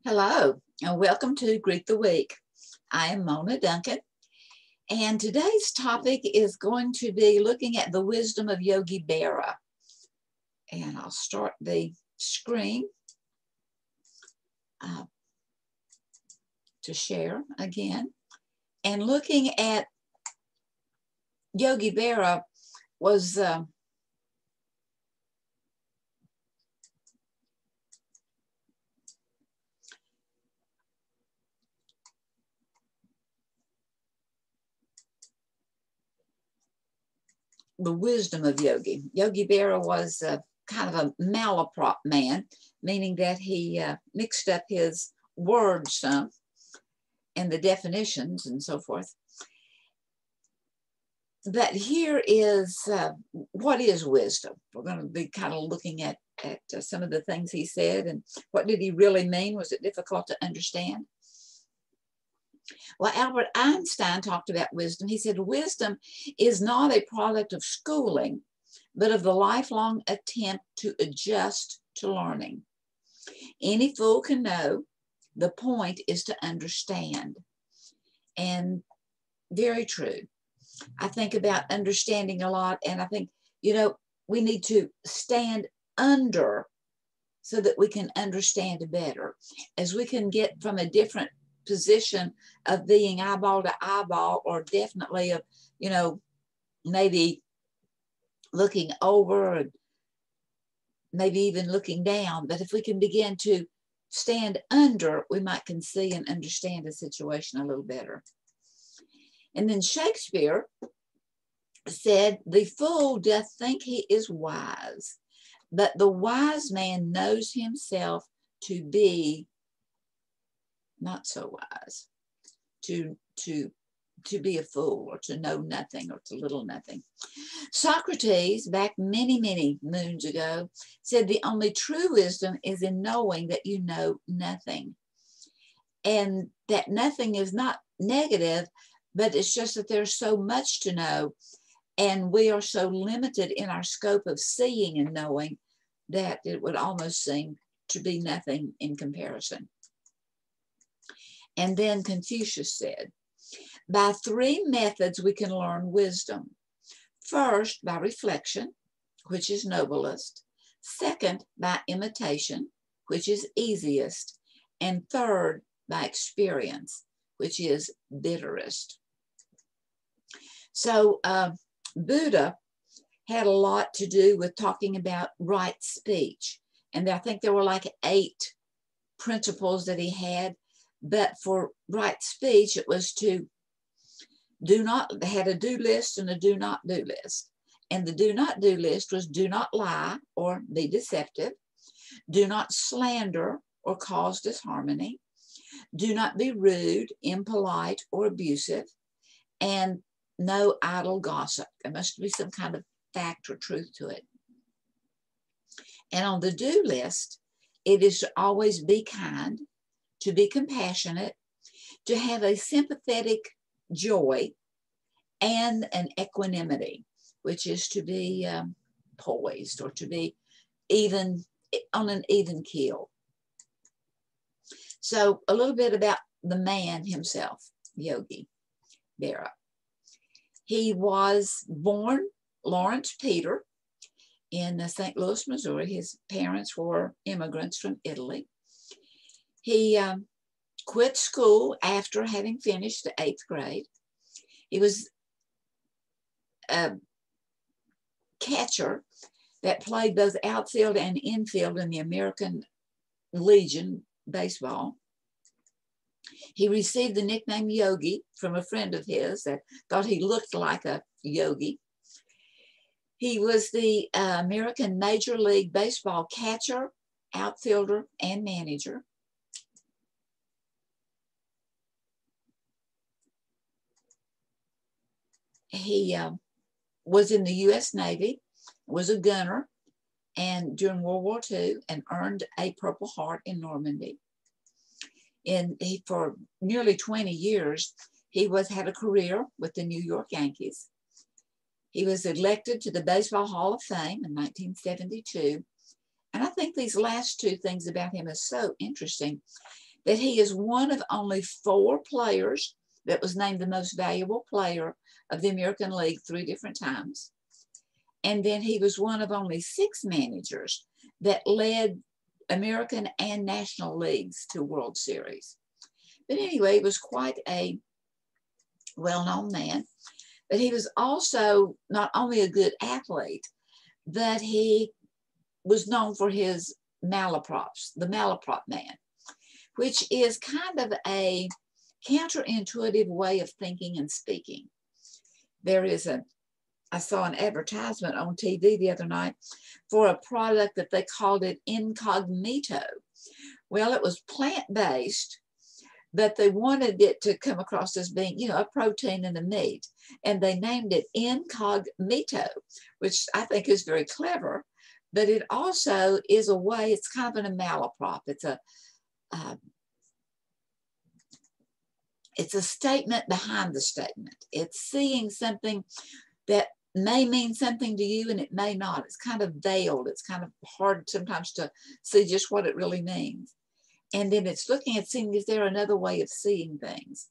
Hello, and welcome to Greet the Week. I am Mona Duncan, and today's topic is going to be looking at the wisdom of Yogi Berra. And I'll start the screen to share again. And looking at Yogi Berra was the wisdom of Yogi. Yogi Berra was kind of a malaprop man, meaning that he mixed up his words some and the definitions and so forth. But here is what is wisdom. We're going to be kind of looking at some of the things he said and what did he really mean? Was it difficult to understand? Well, Albert Einstein talked about wisdom. He said, wisdom is not a product of schooling, but of the lifelong attempt to adjust to learning. Any fool can know. The point is to understand. And very true. I think about understanding a lot, and I think, we need to stand under so that we can understand better. As we can get from a different position of being eyeball to eyeball, or definitely of, maybe looking over and maybe even looking down. But if we can begin to stand under, we might can see and understand the situation a little better. And then Shakespeare said, the fool doth think he is wise, but the wise man knows himself to be not so wise, to be a fool, or to know nothing, or to little nothing. Socrates, back many, many moons ago, said the only true wisdom is in knowing that you know nothing. And that nothing is not negative, but it's just that there's so much to know, and we are so limited in our scope of seeing and knowing that it would almost seem to be nothing in comparison. And then Confucius said, by three methods we can learn wisdom. First, by reflection, which is noblest. Second, by imitation, which is easiest. And third, by experience, which is bitterest. So Buddha had a lot to do with talking about right speech. And I think there were like 8 principles that he had. But for right speech, it was to they had a do list and a do not do list. And the do not do list was do not lie or be deceptive. Do not slander or cause disharmony. Do not be rude, impolite, or abusive. And no idle gossip. There must be some kind of fact or truth to it. And on the do list, it is to always be kind, to be compassionate, to have a sympathetic joy, and an equanimity, which is to be poised, or to be even on an even keel. So a little bit about the man himself, Yogi Berra. He was born Lawrence Peter in St. Louis, Missouri. His parents were immigrants from Italy. He quit school after having finished the 8th grade. He was a catcher that played both outfield and infield in the American Legion baseball. He received the nickname Yogi from a friend of his that thought he looked like a yogi. He was the American Major League Baseball catcher, outfielder, and manager. He was in the U.S. Navy, was a gunner, and during World War II, and earned a Purple Heart in Normandy. For nearly 20 years, he had a career with the New York Yankees. He was elected to the Baseball Hall of Fame in 1972. And I think these last 2 things about him is so interesting. that he is one of only 4 players that was named the most valuable player of the American League 3 different times. And then he was one of only 6 managers that led American and National Leagues to World Series. But anyway, he was quite a well-known man. But he was also not only a good athlete, but he was known for his malaprops, the malaprop man, which is kind of a counterintuitive way of thinking and speaking. I saw an advertisement on TV the other night for a product that they called it incognito. Well, it was plant-based, but they wanted it to come across as being, you know, a protein and a meat. And they named it incognito, which I think is very clever, but it also is a way, it's kind of a malaprop. It's a statement behind the statement. It's seeing something that may mean something to you and it may not. It's kind of veiled. It's kind of hard sometimes to see just what it really means. And then it's looking at seeing, is there another way of seeing things?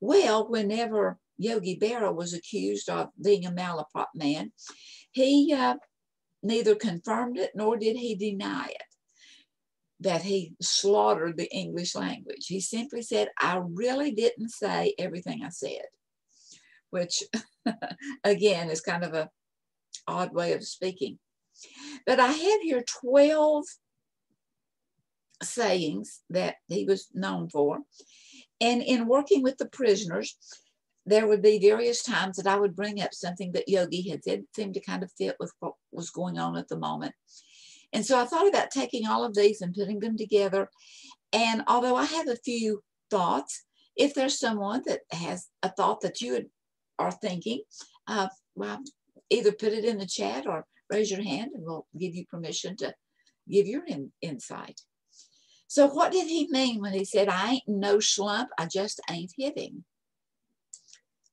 Well, whenever Yogi Berra was accused of being a malaprop man, he neither confirmed it nor did he deny it, that he slaughtered the English language. He simply said, I really didn't say everything I said, which again is kind of an odd way of speaking. But I have here 12 sayings that he was known for. And in working with the prisoners, there would be various times that I would bring up something that Yogi had said, seemed to kind of fit with what was going on at the moment. And so I thought about taking all of these and putting them together. And although I have a few thoughts, if there's someone that has a thought that you are thinking, well, either put it in the chat or raise your hand and we'll give you permission to give your insight. So what did he mean when he said, I ain't no slump, I just ain't hitting?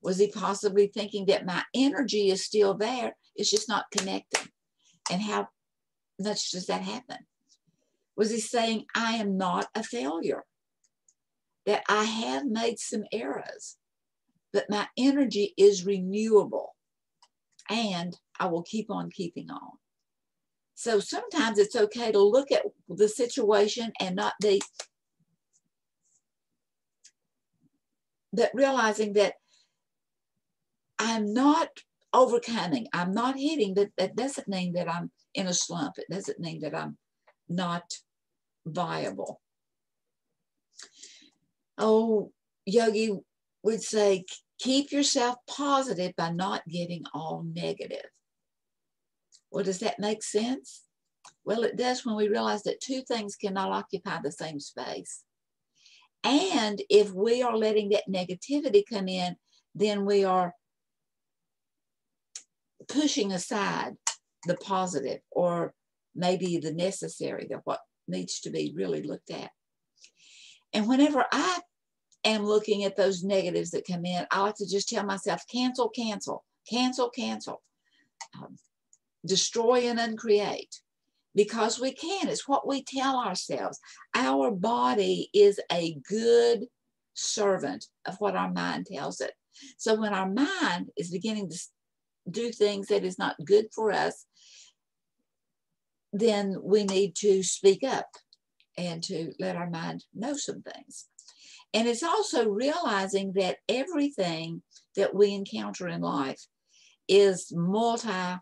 Was he possibly thinking that my energy is still there, it's just not connecting? And how much does that happen? Was he saying, I am not a failure, that I have made some errors, but my energy is renewable and I will keep on keeping on? So sometimes it's okay to look at the situation and not be, but realizing that I'm not overcoming, I'm not hitting, but that doesn't mean that I'm in a slump. It doesn't mean that I'm not viable. Oh, Yogi would say, keep yourself positive by not getting all negative. Well, does that make sense? Well, it does when we realize that 2 things cannot occupy the same space. And if we are letting that negativity come in, then we are pushing aside the positive or maybe the necessary, that what needs to be really looked at. And whenever I am looking at those negatives that come in, I like to just tell myself, cancel, cancel, cancel, cancel. Destroy and uncreate, because we can. It's what we tell ourselves. Our body is a good servant of what our mind tells it. So when our mind is beginning to do things that is not good for us, then we need to speak up and to let our mind know some things. And it's also realizing that everything that we encounter in life is multifaceted,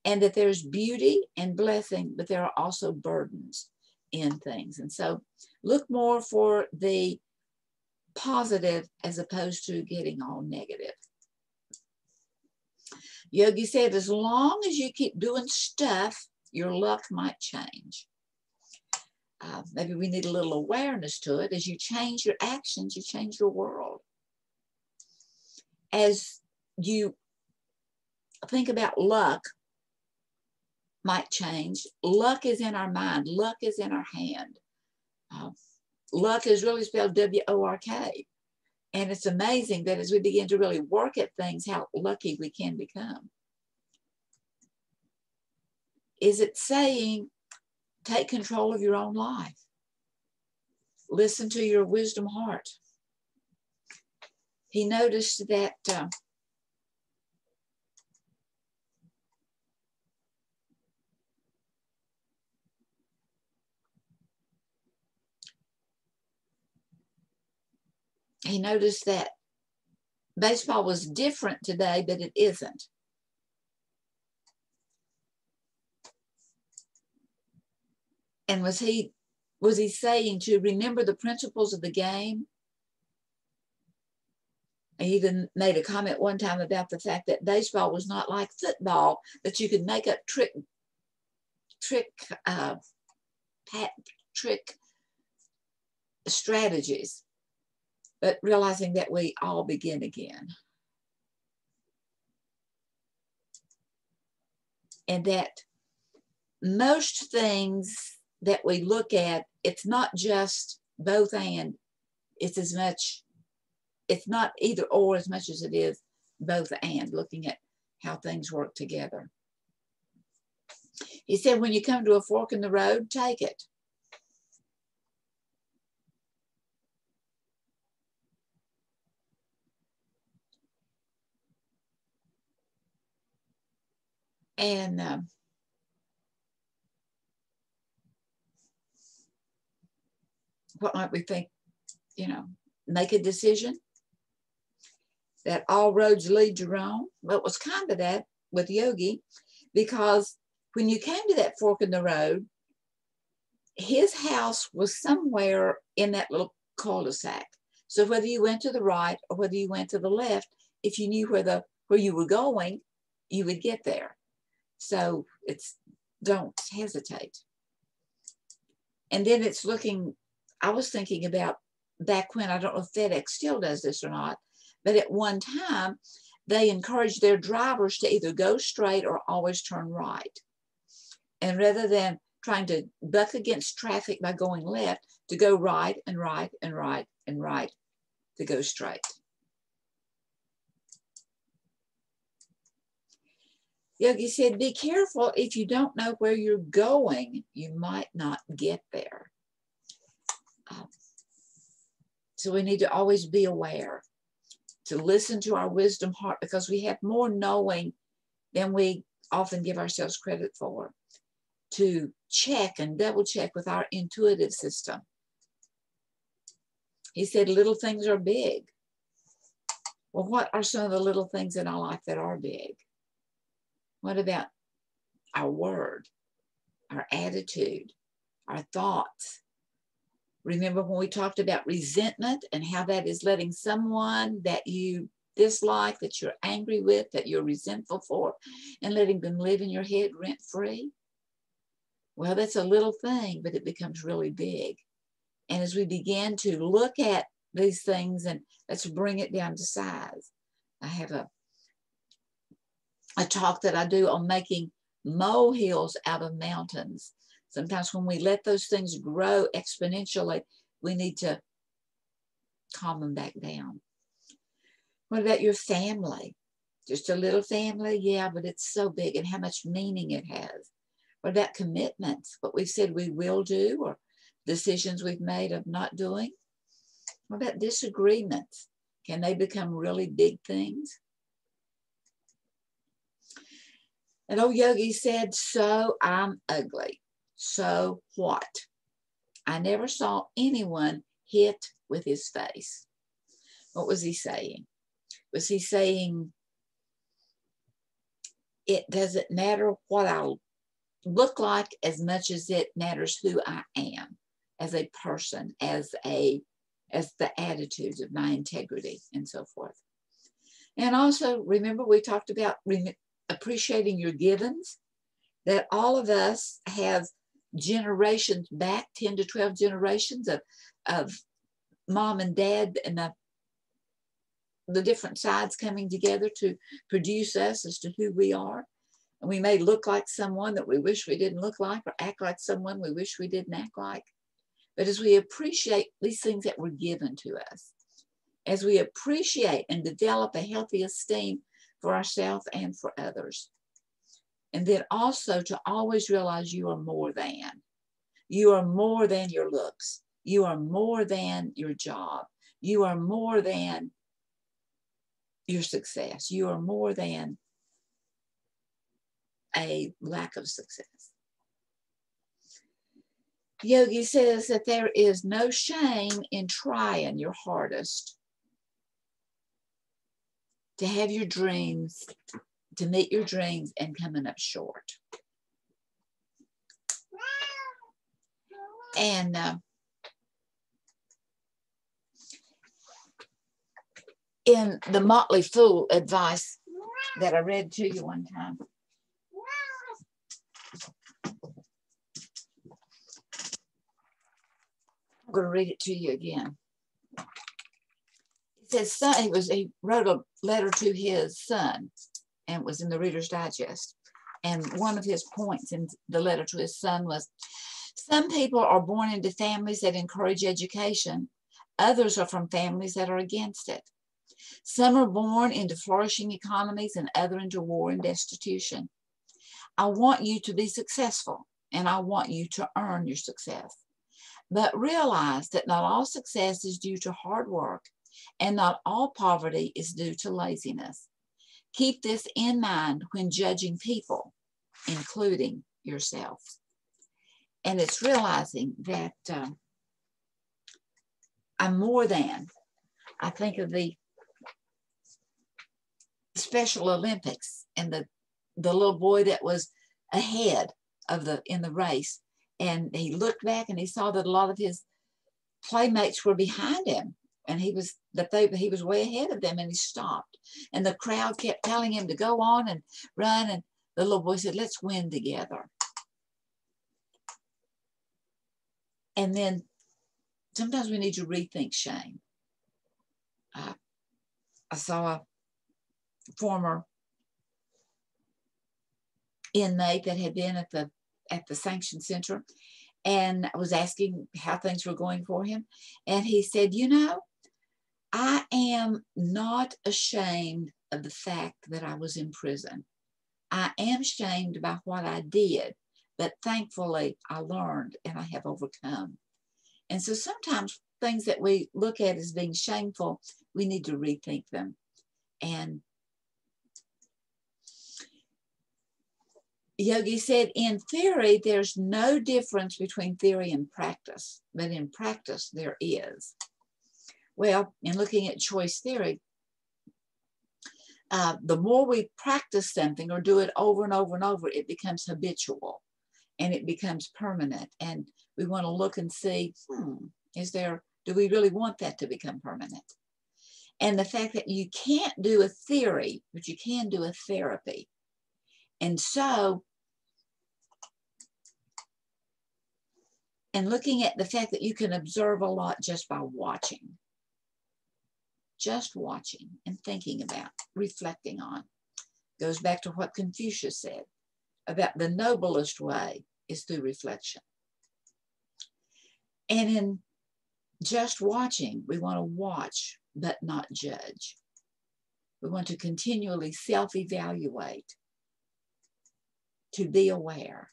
and that there's beauty and blessing, but there are also burdens in things. And so look more for the positive as opposed to getting all negative. Yogi said, as long as you keep doing stuff, your luck might change. Maybe we need a little awareness to it. As you change your actions, you change your world. As you think about luck might change, luck is in our mind. Luck is in our hand. Luck is really spelled W-O-R-K. And it's amazing that as we begin to really work at things, how lucky we can become. Is it saying take control of your own life. Listen to your wisdom heart. He noticed that baseball was different today, but it isn't. And was he saying to remember the principles of the game? He even made a comment one time about the fact that baseball was not like football, that you could make up trick strategies, but realizing that we all begin again. And that most things that we look at, it's not just both and, it's not either or as much as it is both and, looking at how things work together. He said, when you come to a fork in the road, take it. And what might we think? Make a decision that all roads lead to Rome. Well, it was kind of that with Yogi, because when you came to that fork in the road, his house was somewhere in that little cul-de-sac. So whether you went to the right or whether you went to the left, if you knew where you were going, you would get there. So don't hesitate. And then it's looking, I was thinking about back when, I don't know if FedEx still does this or not, but at one time, they encouraged their drivers to either go straight or always turn right. And rather than trying to buck against traffic by going left, to go right and right and right and right, to go straight. Yogi said, be careful. If you don't know where you're going, you might not get there. So we need to always be aware, to listen to our wisdom heart, because we have more knowing than we often give ourselves credit for, to check and double check with our intuitive system. He said, little things are big. Well, what are some of the little things in our life that are big? What about our word, our attitude, our thoughts? Remember when we talked about resentment and how that is letting someone that you dislike, that you're angry with, that you're resentful for, and letting them live in your head rent-free? Well, that's a little thing, but it becomes really big. And as we begin to look at these things, and let's bring it down to size. I have a talk that I do on making molehills out of mountains. Sometimes when we let those things grow exponentially, we need to calm them back down. What about your family? Just a little family? Yeah, but it's so big, and how much meaning it has. What about commitments? What we've said we will do, or decisions we've made of not doing? What about disagreements? Can they become really big things? And old Yogi said, so I'm ugly. So what? I never saw anyone hit with his face. What was he saying? Was he saying, it doesn't matter what I look like as much as it matters who I am as a person, as the attitudes of my integrity and so forth. And also, remember, we talked about appreciating your givens, that all of us have generations back, 10 to 12 generations of mom and dad, and the different sides coming together to produce us as to who we are. And we may look like someone that we wish we didn't look like, or act like someone we wish we didn't act like. But as we appreciate these things that were given to us, as we appreciate and develop a healthy esteem for ourselves and for others, and then also to always realize you are more than. You are more than your looks. You are more than your job. You are more than your success. You are more than a lack of success. Yogi says that there is no shame in trying your hardest to have your dreams, to meet your dreams, and coming up short. And in the Motley Fool advice that I read to you one time, I'm going to read it to you again. It says, he wrote a letter to his son, and it was in the Reader's Digest. And one of his points in the letter to his son was, some people are born into families that encourage education. Others are from families that are against it. Some are born into flourishing economies and others into war and destitution. I want you to be successful, and I want you to earn your success. But realize that not all success is due to hard work, and not all poverty is due to laziness. Keep this in mind when judging people, including yourself. And it's realizing that I'm more than. I think of the Special Olympics and the little boy that was ahead of in the race, and he looked back and he saw that a lot of his playmates were behind him, and he was way ahead of them, and he stopped, and the crowd kept telling him to go on and run, and the little boy said, let's win together. And then sometimes we need to rethink shame. I saw a former inmate that had been at the sanction center, and I was asking how things were going for him, and he said, you know, I am not ashamed of the fact that I was in prison. I am ashamed about what I did, but thankfully I learned and I have overcome. And so sometimes things that we look at as being shameful, we need to rethink them. And Yogi said, in theory, there's no difference between theory and practice, but in practice, there is. Well, in looking at choice theory, the more we practice something or do it over and over and over, it becomes habitual and it becomes permanent. And we want to look and see, do we really want that to become permanent? And the fact that you can't do a theory, but you can do a therapy. And so, and looking at the fact that you can observe a lot just by watching. Just watching and thinking about, reflecting on. Goes back to what Confucius said about the noblest way is through reflection. And in just watching, we want to watch but not judge. We want to continually self-evaluate, to be aware,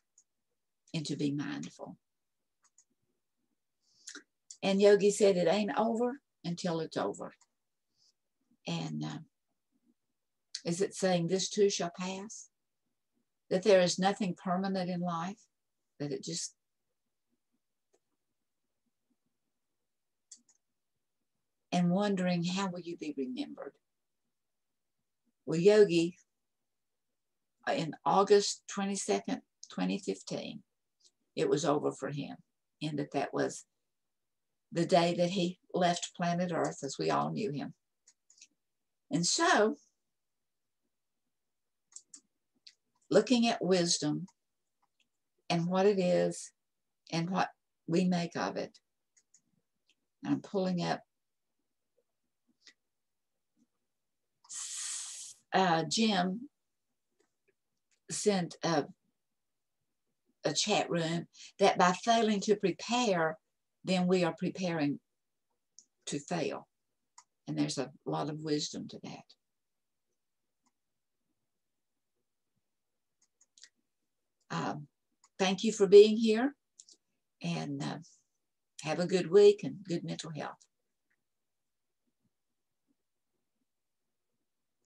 and to be mindful. And Yogi said it ain't over until it's over. And is it saying this too shall pass? That there is nothing permanent in life? That it just... And wondering, how will you be remembered? Well, Yogi, in August 22nd, 2015, it was over for him. And that was the day that he left planet Earth as we all knew him. And so, looking at wisdom and what it is and what we make of it, I'm pulling up Jim sent a chat room that by failing to prepare, then we are preparing to fail. And there's a lot of wisdom to that. Thank you for being here. And have a good week and good mental health.